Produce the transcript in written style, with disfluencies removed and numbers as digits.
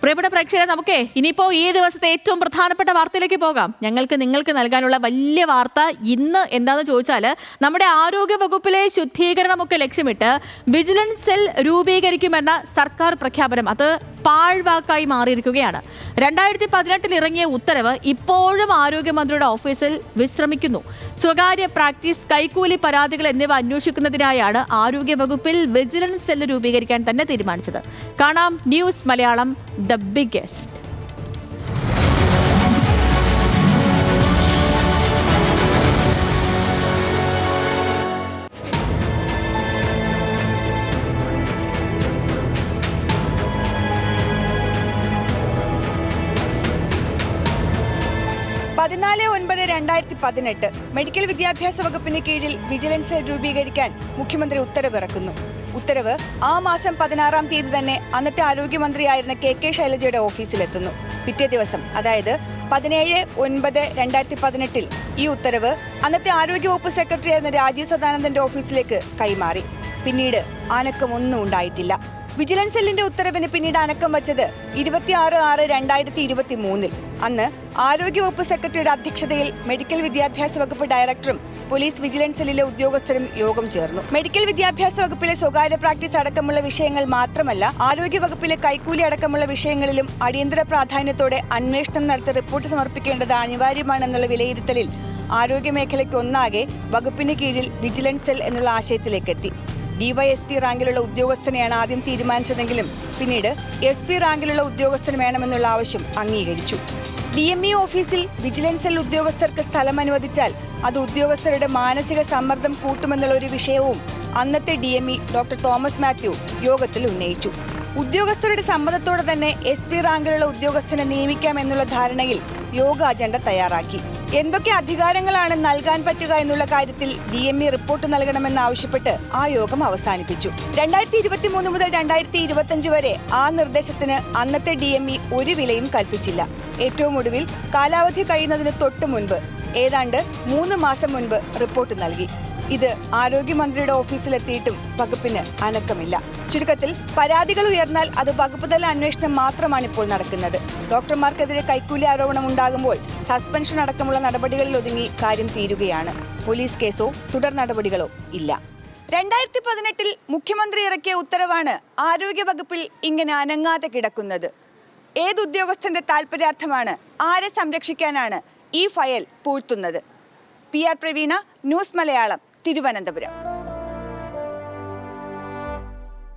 പ്രിയപ്പെട്ട പ്രേക്ഷകരെ, നമുക്കേ ഇനിയിപ്പോൾ ഈ ദിവസത്തെ ഏറ്റവും പ്രധാനപ്പെട്ട വാർത്തയിലേക്ക് പോകാം. നിങ്ങൾക്ക് നൽകാനുള്ള വലിയ വാർത്ത ഇന്ന് എന്താണെന്ന് ചോദിച്ചാൽ, നമ്മുടെ ആരോഗ്യ വകുപ്പിലെ ശുദ്ധീകരണമൊക്കെ ലക്ഷ്യമിട്ട് വിജിലൻസ് സെൽ രൂപീകരിക്കുമെന്ന സർക്കാർ പ്രഖ്യാപനം അത് പാഴ്വാക്കായി മാറിയിരിക്കുകയാണ്. 2018 ഇറങ്ങിയ ഉത്തരവ് ഇപ്പോഴും ആരോഗ്യമന്ത്രിയുടെ ഓഫീസിൽ വിശ്രമിക്കുന്നു. സ്വകാര്യ പ്രാക്ടീസ്, കൈക്കൂലി പരാതികൾ എന്നിവ അന്വേഷിക്കുന്നതിനായാണ് ആരോഗ്യ വകുപ്പിൽ വിജിലൻസ് സെൽ രൂപീകരിക്കാൻ തന്നെ തീരുമാനിച്ചത്. കാണാം news Malayalam the biggest. Medical വിദ്യാഭ്യാസ വകുപ്പിന് കീഴിൽ വിജിലൻസ് സെൽ രൂപീകരിക്കാൻ മുഖ്യമന്ത്രി ഉത്തരവിറക്കുന്നു. ഉത്തരവ് ആ മാസം 16-ാം തീയതി തന്നെ അന്നത്തെ ആരോഗ്യമന്ത്രിയായിരുന്ന KK ശൈലജയുടെ ഓഫീസിലെത്തുന്നു. പിറ്റേ ദിവസം, അതായത് 17/9/2018 ഈ ഉത്തരവ് അന്നത്തെ ആരോഗ്യവകുപ്പ് സെക്രട്ടറിയായിരുന്ന രാജീവ് സദാനന്ദന്റെ ഓഫീസിലേക്ക് കൈമാറി. പിന്നീട് അനക്കമൊന്നും ഉണ്ടായിട്ടില്ല. വിജിലൻസ് സെല്ലിന്റെ ഉത്തരവിന് പിന്നീട് അനക്കം വച്ചത് 26/6/2023 അന്ന് ആരോഗ്യവകുപ്പ് സെക്രട്ടറിയുടെ അധ്യക്ഷതയിൽ മെഡിക്കൽ വിദ്യാഭ്യാസ വകുപ്പ് ഡയറക്ടറും പോലീസ് വിജിലൻസ് സെല്ലിലെ ഉദ്യോഗസ്ഥരും യോഗം ചേർന്നു. മെഡിക്കൽ വിദ്യാഭ്യാസ വകുപ്പിലെ സ്വകാര്യ പ്രാക്ടീസ് അടക്കമുള്ള വിഷയങ്ങൾ മാത്രമല്ല, ആരോഗ്യ വകുപ്പിലെ കൈക്കൂലി അടക്കമുള്ള വിഷയങ്ങളിലും അടിയന്തര പ്രാധാന്യത്തോടെ അന്വേഷണം നടത്തി റിപ്പോർട്ട് സമർപ്പിക്കേണ്ടത് അനിവാര്യമാണെന്നുള്ള വിലയിരുത്തലിൽ ആരോഗ്യമേഖലയ്ക്ക് ഒന്നാകെ വകുപ്പിന് കീഴിൽ വിജിലൻസ് സെൽ എന്നുള്ള ആശയത്തിലേക്കെത്തി. DYSP റാങ്കിലുള്ള ഉദ്യോഗസ്ഥനെയാണ് ആദ്യം തീരുമാനിച്ചതെങ്കിലും പിന്നീട് SP റാങ്കിലുള്ള ഉദ്യോഗസ്ഥന് വേണമെന്നുള്ള ആവശ്യം അംഗീകരിച്ചു. DME ഓഫീസിൽ വിജിലൻസ് സെൽ ഉദ്യോഗസ്ഥർക്ക് സ്ഥലം അനുവദിച്ചാൽ അത് ഉദ്യോഗസ്ഥരുടെ മാനസിക സമ്മർദ്ദം കൂട്ടുമെന്നുള്ള ഒരു വിഷയവും അന്നത്തെ DME ഡോക്ടർ തോമസ് മാത്യു യോഗത്തിൽ ഉന്നയിച്ചു. ഉദ്യോഗസ്ഥരുടെ സമ്മതത്തോടെ തന്നെ SP റാങ്കിലുള്ള ഉദ്യോഗസ്ഥനെ നിയമിക്കാമെന്നുള്ള ധാരണയിൽ യോഗ അജണ്ട തയ്യാറാക്കി. എന്തൊക്കെ അധികാരങ്ങളാണ് നൽകാൻ പറ്റുക എന്നുള്ള കാര്യത്തിൽ DME റിപ്പോർട്ട് നൽകണമെന്നാവശ്യപ്പെട്ട് ആ യോഗം അവസാനിപ്പിച്ചു. 2023 മുതൽ 2025 വരെ ആ നിർദ്ദേശത്തിന് അന്നത്തെ DME ഒരു വിലയും കൽപ്പിച്ചില്ല. ഏറ്റവും ഒടുവിൽ കാലാവധി കഴിയുന്നതിന് തൊട്ടു മുൻപ്, ഏതാണ്ട് 3 മാസം മുൻപ് റിപ്പോർട്ട് നൽകി. ഇത് ആരോഗ്യമന്ത്രിയുടെ ഓഫീസിലെത്തിയിട്ടും വകുപ്പിന് അനക്കമില്ല. ചുരുക്കത്തിൽ, പരാതികൾ ഉയർന്നാൽ അത് വകുപ്പ് തല അന്വേഷണം മാത്രമാണ് ഇപ്പോൾ നടക്കുന്നത്. ഡോക്ടർമാർക്കെതിരെ കൈക്കൂലി ആരോപണം ഉണ്ടാകുമ്പോൾ സസ്പെൻഷൻ അടക്കമുള്ള നടപടികളിൽ ഒതുങ്ങി കാര്യം തീരുകയാണ്. പോലീസ് കേസോ തുടർ നടപടികളോ ഇല്ല. 2018 മുഖ്യമന്ത്രി ഇറക്കിയ ഉത്തരവാണ് ആരോഗ്യ വകുപ്പിൽ ഇങ്ങനെ അനങ്ങാതെ കിടക്കുന്നത്. ഏത് ഉദ്യോഗസ്ഥന്റെ താൽപര്യാർത്ഥമാണ്, ആരെ സംരക്ഷിക്കാനാണ് ഈ ഫയൽ പൂഴ്ത്തുന്നത്? PR Praveena, news Malayalam, Thiruvananthapuram.